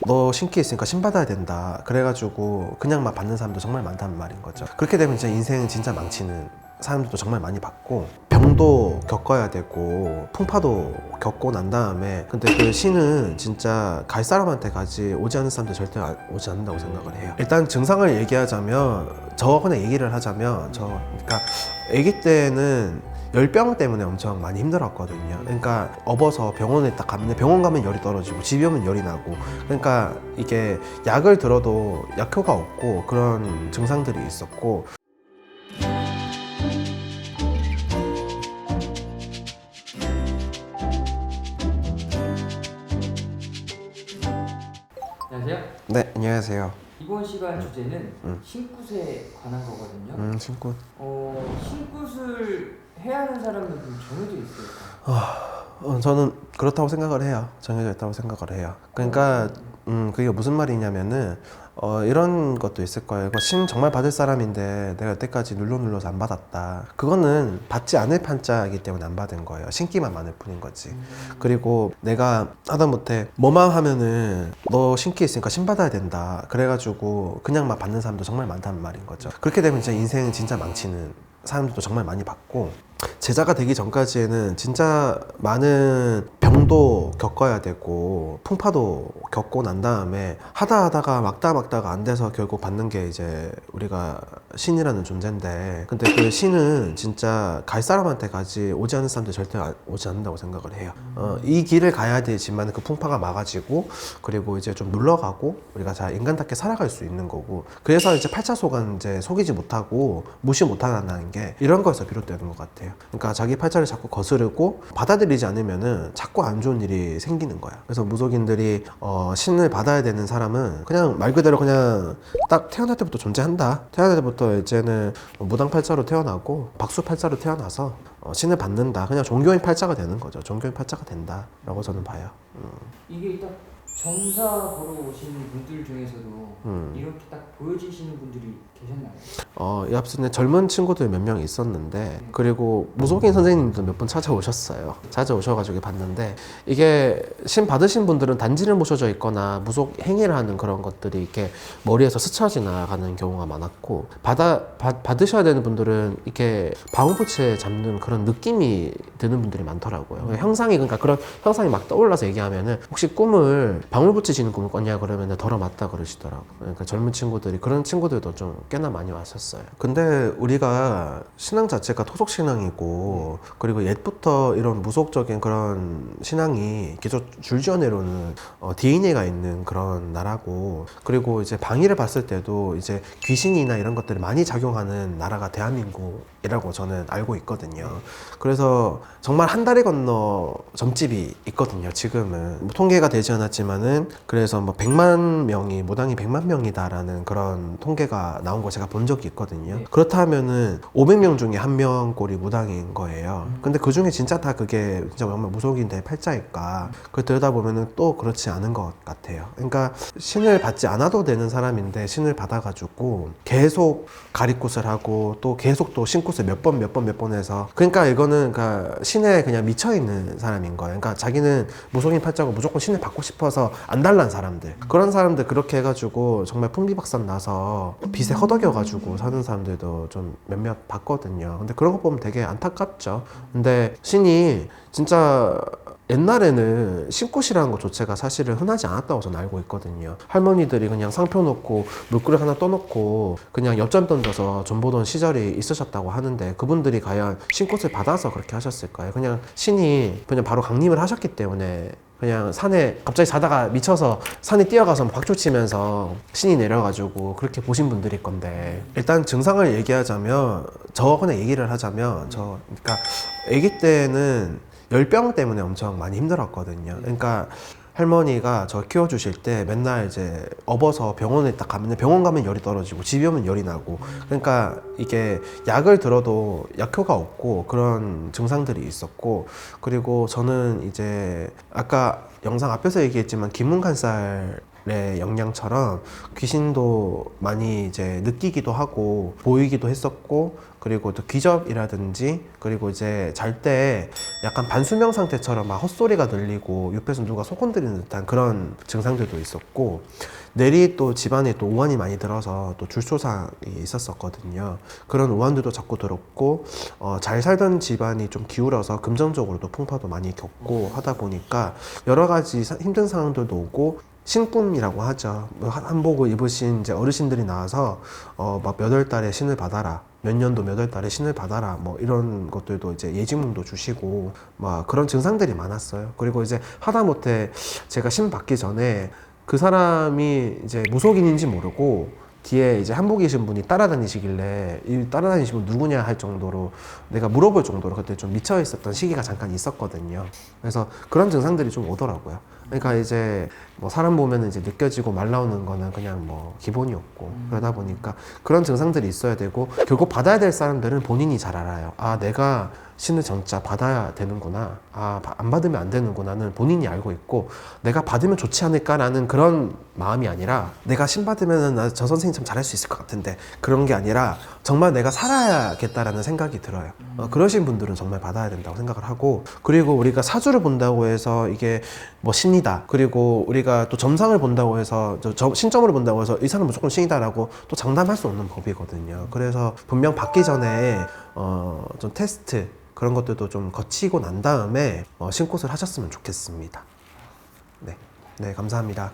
너 신기 있으니까 신 받아야 된다 그래가지고 그냥 막 받는 사람도 정말 많다는 말인 거죠. 그렇게 되면 진짜 인생 진짜 망치는 사람들도 정말 많이 봤고, 병도 겪어야 되고 풍파도 겪고 난 다음에, 근데 그 신은 진짜 갈 사람한테 가지 오지 않는 사람들 절대 오지 않는다고 생각을 해요. 일단 증상을 얘기하자면, 저 그냥 얘기를 하자면, 그러니까 아기 때는 열병 때문에 엄청 많이 힘들었거든요. 그러니까 업어서 병원에 딱 가면, 병원 가면 열이 떨어지고 집에 오면 열이 나고, 그러니까 이게 약을 들어도 약효가 없고 그런 증상들이 있었고. 안녕하세요. 네, 안녕하세요. 이번 시간 주제는 신굿에 관한 거거든요. 친구. 신굿을 해야 하는 사람은 좀 정해져 있어요. 저는 그렇다고 생각을 해요. 정해져 있다고 생각을 해요. 그러니까 그게 무슨 말이냐면은 이런 것도 있을 거예요. 이거 신 정말 받을 사람인데 내가 여태까지 눌러서 안 받았다. 그거는 받지 않을 판자이기 때문에 안 받은 거예요. 신기만 많을 뿐인 거지. 그리고 내가 하다못해 뭐만 하면은 너 신기 있으니까 신 받아야 된다 그래가지고 그냥 막 받는 사람도 정말 많다는 말인 거죠. 그렇게 되면 진짜 인생 진짜 망치는 사람들도 정말 많이 봤고, 제자가 되기 전까지에는 진짜 많은 병도 겪어야 되고 풍파도 겪고 난 다음에 하다가 막다가 안 돼서 결국 받는 게 이제 우리가 신이라는 존재인데, 근데 그 신은 진짜 갈 사람한테 가지 오지 않는 사람들 절대 오지 않는다고 생각을 해요. 이 길을 가야 되지만 그 풍파가 막아지고, 그리고 이제 좀 물러가고 우리가 잘 인간답게 살아갈 수 있는 거고, 그래서 이제 팔자속은 이제 속이지 못하고 무시 못한다는 게 이런 거에서 비롯되는 것 같아요. 그러니까 자기 팔자를 자꾸 거스르고 받아들이지 않으면은 자꾸 안 좋은 일이 생기는 거야. 그래서 무속인들이 신을 받아야 되는 사람은 그냥 말 그대로 그냥 딱 태어날 때부터 존재한다. 태어날 때부터 이제는 무당 팔자로 태어나고 박수 팔자로 태어나서 신을 받는다. 그냥 종교인 팔자가 되는 거죠. 종교인 팔자가 된다라고 저는 봐요. 이게 딱 점사 보러 오시는 분들 중에서도 이렇게 딱 보여주시는 분들이 계셨나요? 이 앞서는 젊은 친구들 몇 명 있었는데, 그리고 무속인 선생님도 몇 분 찾아오셨어요. 찾아오셔가지고 봤는데, 이게 신 받으신 분들은 단지를 모셔져 있거나 무속 행위를 하는 그런 것들이 이렇게 머리에서 스쳐 지나가는 경우가 많았고, 받으셔야 되는 분들은 이렇게 방울붙이에 잡는 그런 느낌이 드는 분들이 많더라고요. 형상이, 그러니까 그런 형상이 막 떠올라서 얘기하면은, 혹시 꿈을 방울붙이 지는 꿈을 꿨냐 그러면 덜어 맞다 그러시더라고요. 그러니까 젊은 친구들이, 그런 친구들도 좀 꽤나 많이 왔었어요. 근데 우리가 신앙 자체가 토속 신앙이고, 그리고 옛부터 이런 무속적인 그런 신앙이 계속 줄지어 내려오는 DNA가 있는 그런 나라고, 그리고 이제 방위를 봤을 때도 이제 귀신이나 이런 것들이 많이 작용하는 나라가 대한민국이라고 저는 알고 있거든요. 그래서 정말 한 다리 건너 점집이 있거든요. 지금은 뭐 통계가 되지 않았지만은, 그래서 뭐 100만 명이 무당이 100만 명이다라는 그런 통계가 나온 거 제가 본 적이 있거든요. 그렇다면은 500명 중에 1명 꼴이 무당인 거예요. 근데 그 중에 진짜 다 그게 진짜 정말 무속인 대 팔자일까? 그걸 들여다보면은 또 그렇지 않은 것 같아요. 그러니까 신을 받지 않아도 되는 사람인데 신을 받아가지고 계속 가리굿을 하고 또 계속 또 신굿을 몇 번 해서, 그러니까 이거는 그러니까 신에 그냥 미쳐있는 사람인 거예요. 그러니까 자기는 무속인 팔자고 무조건 신을 받고 싶어서 안달난 사람들, 그런 사람들 그렇게 해가지고 정말 풍비박산 나서 빚에 허덕여가지고 사는 사람들도 좀 몇몇 봤거든요. 근데 그런 거 보면 되게 안타깝죠. 근데 신이 진짜 옛날에는 신굿이라는 것 자체가 사실은 흔하지 않았다고 저는 알고 있거든요. 할머니들이 그냥 상표 놓고 물그릇 하나 떠놓고 그냥 엿전 던져서 전 보던 시절이 있으셨다고 하는데, 그분들이 과연 신굿을 받아서 그렇게 하셨을까요? 그냥 신이 그냥 바로 강림을 하셨기 때문에, 그냥 산에 갑자기 자다가 미쳐서 산에 뛰어가서 박수 치면서 신이 내려가지고 그렇게 보신 분들일 건데, 일단 증상을 얘기하자면, 저 그냥 얘기를 하자면, 그러니까 아기 때는 열병 때문에 엄청 많이 힘들었거든요. 그러니까 할머니가 저 키워주실 때 맨날 이제 업어서 병원에 딱 가면, 병원 가면 열이 떨어지고 집에 오면 열이 나고, 그러니까 이게 약을 들어도 약효가 없고 그런 증상들이 있었고, 그리고 저는 이제 아까 영상 앞에서 얘기했지만 김문간살 영향처럼 귀신도 많이 이제 느끼기도 하고 보이기도 했었고, 그리고 또 귀접이라든지, 그리고 이제 잘 때 약간 반수면 상태처럼 막 헛소리가 들리고 옆에서 누가 소곤거리는 듯한 그런 증상들도 있었고, 내리 또 집안에 또 우환이 많이 들어서 또 줄초상이 있었었거든요. 그런 우환들도 자꾸 들었고, 잘 살던 집안이 좀 기울어서 금전적으로도 풍파도 많이 겪고 하다 보니까 여러 가지 힘든 상황들도 오고, 신꿈이라고 하죠. 한복을 입으신 이제 어르신들이 나와서 막 몇 월 달에 신을 받아라, 몇 년도 몇 월 달에 신을 받아라, 뭐 이런 것들도 이제 예지몽도 주시고 막 그런 증상들이 많았어요. 그리고 이제 하다못해 제가 신 받기 전에 그 사람이 이제 무속인인지 모르고 뒤에 이제 한복이신 분이 따라다니시길래 이 따라다니시는 분 누구냐 할 정도로 내가 물어볼 정도로 그때 좀 미쳐 있었던 시기가 잠깐 있었거든요. 그래서 그런 증상들이 좀 오더라고요. 그러니까 이제 뭐 사람 보면 이제 느껴지고 말 나오는 거는 그냥 뭐 기본이었고, 그러다 보니까 그런 증상들이 있어야 되고, 결국 받아야 될 사람들은 본인이 잘 알아요. 아, 내가 신을 진짜 받아야 되는구나, 아, 안 받으면 안 되는구나는 본인이 알고 있고, 내가 받으면 좋지 않을까라는 그런 마음이 아니라 내가 신 받으면 저 선생님 참 잘할 수 있을 것 같은데, 그런 게 아니라 정말 내가 살아야겠다라는 생각이 들어요. 그러신 분들은 정말 받아야 된다고 생각을 하고, 그리고 우리가 사주를 본다고 해서 이게 뭐 신이다, 그리고 우리가 또 점상을 본다고 해서 신점으로 본다고 해서 이 사람은 무조건 신이다라고 또 장담할 수 없는 법이거든요. 그래서 분명 받기 전에 좀 테스트 그런 것들도 좀 거치고 난 다음에 신꽃을 하셨으면 좋겠습니다. 네, 감사합니다.